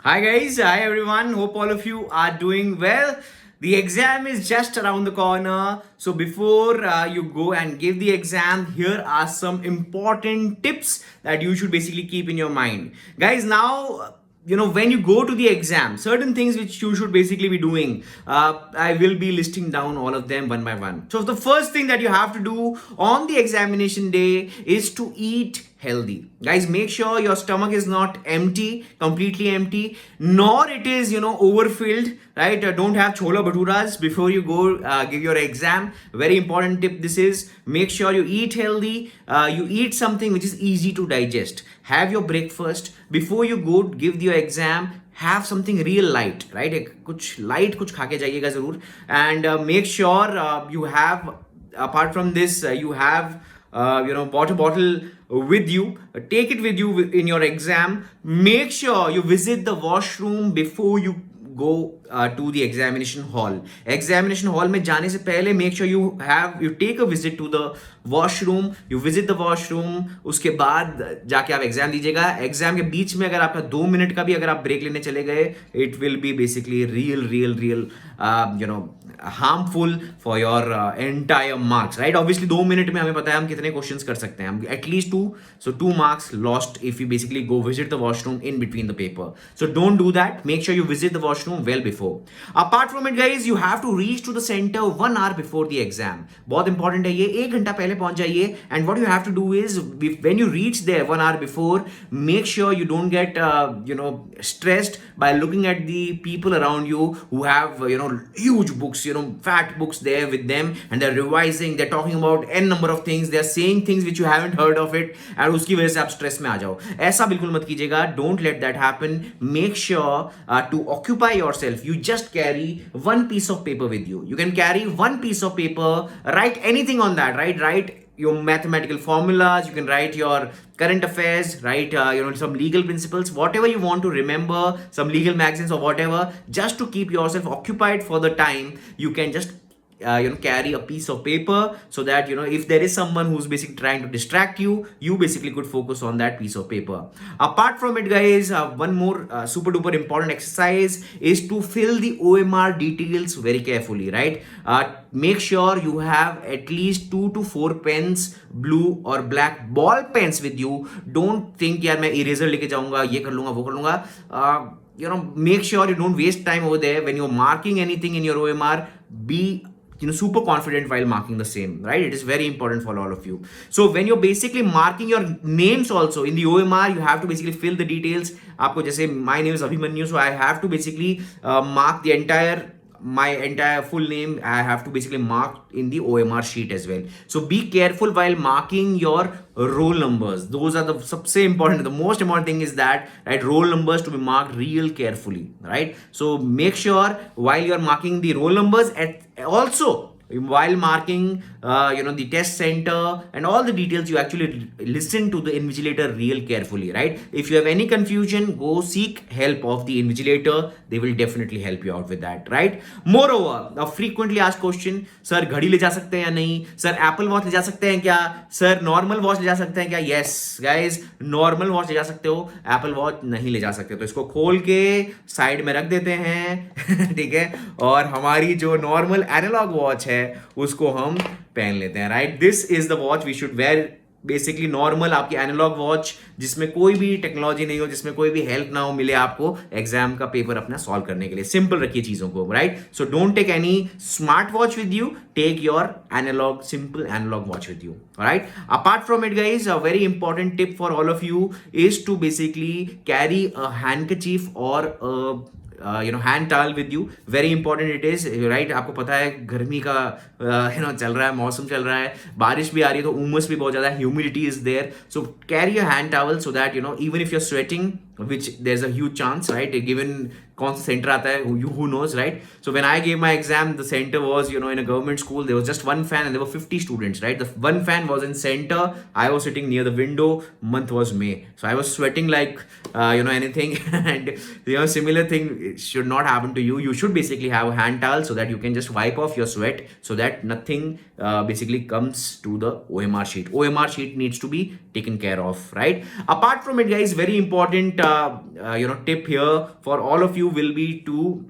Hi guys, hi everyone. Hope all of you are doing well. The exam is just around the corner. So before you go and give the exam, here are some important tips that you should basically keep in your mind. Guys, now when you go to the exam, certain things which you should basically be doing, I will be listing down all of them one by one. So the first thing that you have to do on the examination day is to eat healthy. Guys, make sure your stomach is not empty, completely empty, nor it is overfilled, right? Don't have chola bhaturas before you go give your exam. Very important tip this is. Make sure you eat healthy. You eat something which is easy to digest. Have your breakfast before you go give your exam. Have something real light, right? कुछ light कुछ खा के जाइएगा जरूर. And make sure you have, apart from this, you have water bottle with you. Take it with you in your exam. Make sure you visit the washroom before you go to the examination hall. Examination hall में जाने से पहले make sure you take a visit to the washroom. You visit the washroom. उसके बाद जाके आप exam दीजिएगा. Exam के बीच में अगर आपका 2 मिनट का भी अगर आप ब्रेक लेने चले गए, it will be basically real harmful for your entire marks, right? Obviously 2 minute में हमें पता है हम कितने क्वेश्चंस कर सकते हैं. हम at least 2, so 2 marks lost if you basically go visit the washroom in between the paper. So don't do that. Make sure you visit the washroom well before. Apart from it guys, you have to reach to the center 1 hour before the exam. बहुत important है ये. 1 घंटा पहले पहुंच जाइए. And what you have to do is, when you reach there 1 hour before, make sure you don't get stressed by looking at the people around you who have huge books, fat books there with them, and they're revising, they're talking about n number of things, they're saying things which you haven't heard of it, and उसकी वजह से आप stress में आ जाओ. ऐसा बिल्कुल मत कीजिएगा. Don't let that happen. Make sure to occupy yourself. You just carry one piece of paper with you. You can carry one piece of paper, write anything on that, right? Write your mathematical formulas, you can write your current affairs, write some legal principles, whatever you want to remember, some legal magazines or whatever, just to keep yourself occupied for the time. You can just carry a piece of paper, so that if there is someone who's basically trying to distract you, you basically could focus on that piece of paper. Apart from it guys, one more super duper important exercise is to fill the OMR details very carefully, right? Make sure you have at least 2 to 4 pens, blue or black ball pens with you. Don't think यार मैं eraser लेके जाऊंगा, ये कर लूंगा, वो कर लूंगा. Make sure you don't waste time over there when you're marking anything in your OMR. Be super confident while marking the same, right? It is very important for all of you. So when you're basically marking your names also in the OMR, you have to basically fill the details. आपको जैसे my name is Abhimanyu, so I have to basically mark my entire full name. I have to basically mark in the OMR sheet as well. So be careful while marking your roll numbers. Those are the सबसे important. The most important thing is that, right, roll numbers to be marked real carefully, right? So make sure while you're marking the roll numbers, also while marking the test center and all the details, you actually listen to the invigilator real carefully, right? If you have any confusion, go seek help of the invigilator. They will definitely help you out with that, right? Moreover, a frequently asked question, sir घड़ी ले जा सकते हैं या नहीं? Sir Apple watch ले जा सकते हैं क्या? सर नॉर्मल वॉच ले जा सकते हैं क्या? यस गाइज, नॉर्मल वॉच ले जा सकते हो, एप्पल वॉच नहीं ले जा सकते. तो इसको खोल के साइड में रख देते हैं ठीक है, और हमारी जो नॉर्मल एनालॉग वॉच है उसको हम पहन लेते हैं, right? This is the watch we should wear. Basically normal आपकी एनालॉग वॉच जिसमें कोई भी टेक्नोलॉजी नहीं हो, जिसमें कोई भी हेल्प ना हो मिले आपको एग्जाम का पेपर अपना सॉल्व करने के लिए. सिंपल रखिए चीजों को, right? So don't take any smart watch with you. Take your analogue, simple analogue watch with you, right? Apart from it guys, a very important tip for all of you is to basically carry a handkerchief और hand towel with you. Very important it is, right? आपको पता है गर्मी का चल रहा है, मौसम चल रहा है, बारिश भी आ रही है, तो उमस भी बहुत ज्यादा है, humidity is there. So carry a hand towel so that even if you're sweating, which there's a huge chance, right, given कौन सा सेंटर आता है, who knows, right? So when I gave my exam, the center was, in a government school. There was just one fan and there were 50 students, right? The one fan was in center. I was sitting near the window. Month was May, so I was sweating like anything. And similar thing should not happen to you. You should basically have a hand towel so that you can just wipe off your sweat, so that nothing basically comes to the OMR sheet. OMR sheet needs to be taken care of, right? Apart from it, guys, very important tip here for all of you will be to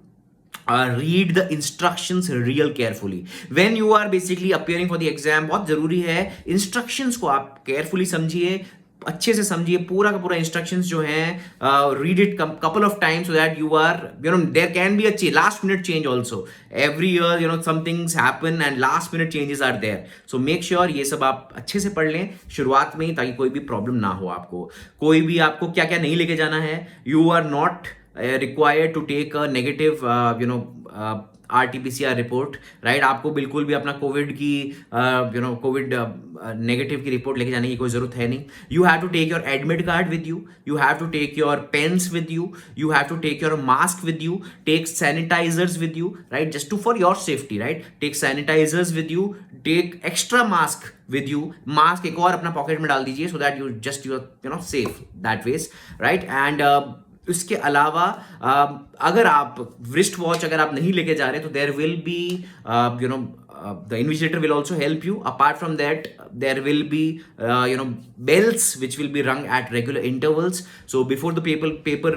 read the instructions real carefully when you are basically appearing for the exam. बहुत जरूरी है instructions को आप carefully समझिए, अच्छे से समझिए पूरा का पूरा इंस्ट्रक्शंस जो हैं. Read it couple of times so that you are there can be a last minute change also. Every year some things happen and last minute changes are there. So make sure ये सब आप अच्छे से पढ़ लें शुरुआत में ही, ताकि कोई भी प्रॉब्लम ना हो आपको. कोई भी आपको क्या क्या नहीं लेके जाना है. You are not required to take a negative RT-PCR report, right? आपको बिल्कुल भी अपना कोविड की कोविड नेगेटिव की रिपोर्ट लेके जाने की कोई जरूरत है नहीं. You have to take your admit card with you, you have to take your pens with you, you have to take your mask with you, take sanitisers with you, right? Just to for your safety, right? Take sanitisers with you, take extra mask with you. Mask एक और अपना pocket में डाल दीजिए so that you safe that ways, right? And उसके अलावा अगर आप wrist watch अगर आप नहीं लेके जा रहे तो there will be the invigilator will also help you. Apart from that, there will be bells which will be rung at regular intervals. So before the paper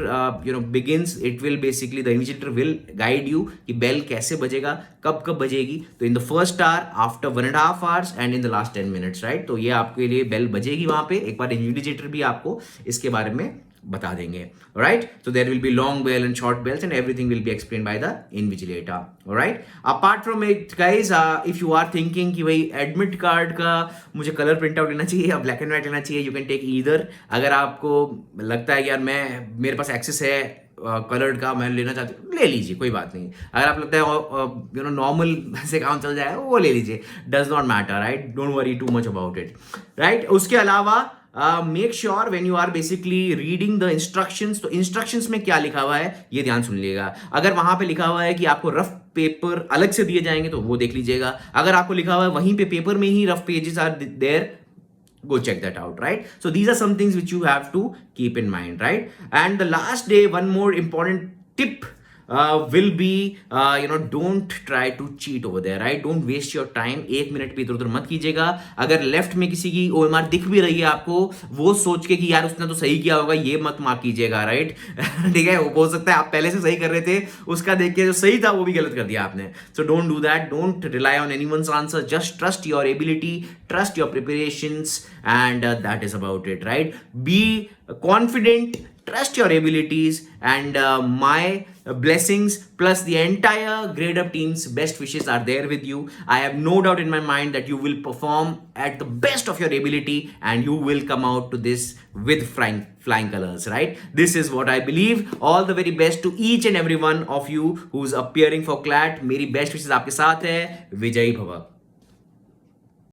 begins, it will basically the invigilator will guide you कि bell कैसे बजेगा, कब बजेगी. तो in the first hour, after 1.5 hours and in the last 10 minutes, right? तो ये आपके लिए bell बजेगी वहां पे. एक बार invigilator भी आपको इसके बारे में बता देंगे, right? So there will be long bell and short bells and everything will be explained by the invigilator, alright? Apart from it, guys, if you are thinking कि भाई एडमिट कार्ड का मुझे कलर प्रिंट आउट लेना चाहिए या black and white लेना चाहिए, you can take either. अगर आपको लगता है कि यार मेरे पास एक्सेस है कलर्ड का, मैं लेना चाहती हूँ, ले लीजिए, कोई बात नहीं. अगर आप लगता है नॉर्मल से काम चल जाए वो ले लीजिए, does not matter, right? Don't worry too much about it, right? उसके अलावा make sure when you are basically reading the instructions, तो इंस्ट्रक्शंस में क्या लिखा हुआ है ये ध्यान सुन लीजिएगा. अगर वहां पे लिखा हुआ है कि आपको रफ पेपर अलग से दिए जाएंगे तो वो देख लीजिएगा. अगर आपको लिखा हुआ है वहीं पे पेपर में ही rough pages are there, go check that out, right? So these are some things which you have to keep in mind, right? And the last day, one more important tip will be don't try to cheat over there, right? Don't waste your time. 1 minute भी इधर उधर मत कीजिएगा. अगर left में किसी की OMR दिख भी रही है आपको, वो सोच के कि यार उसने तो सही किया होगा, ये मत मार्क कीजिएगा, राइट? ठीक है, हो सकता है आप पहले से सही कर रहे थे, उसका देख के जो सही था वो भी गलत कर दिया आपने. So don't do that. Don't rely on anyone's answer. Just trust your ability, trust your preparations, and that is about it, right? Be confident, trust your abilities, and my blessings plus the entire grade up team's best wishes are there with you. I have no doubt in my mind that you will perform at the best of your ability and you will come out to this with flying colors, right? This is what I believe. All the very best to each and every one of you who's appearing for CLAT. मेरी best wishes आपके साथ है. विजयी भव.